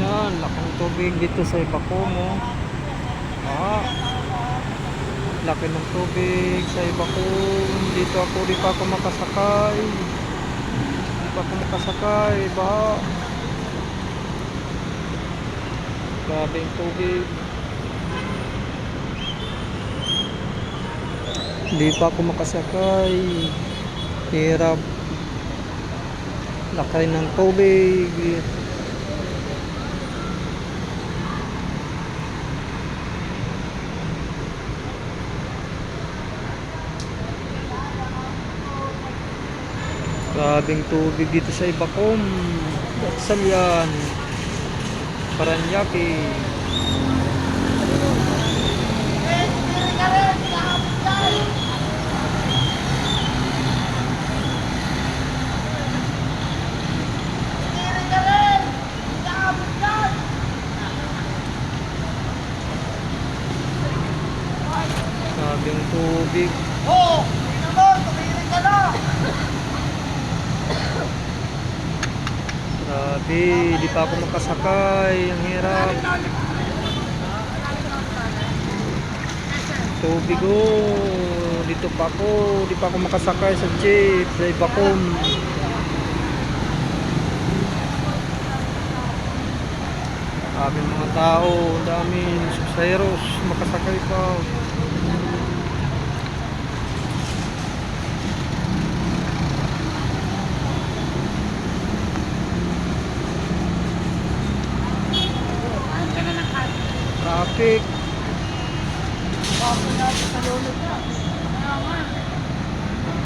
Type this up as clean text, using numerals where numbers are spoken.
Yan, laking tubig dito sa Ibacomo. Laki ng tubig sa Ibacomo. Dito ako, di pa ako makasakay. Baha. Grabe yung tubig. Di pa ako makasakay. Hirap. Laki ng tubig. Grabing tubig dito sa Ibacomo. Salyan, Paranaque. Grabing tubig. Grabe, di pa ako makasakay. Ang hirap. Tubig dito pa ako. Di pa ako makasakay sa jeep sa Ibacomo. Daming mga tao, daming suseros makasakay pa. Traffic.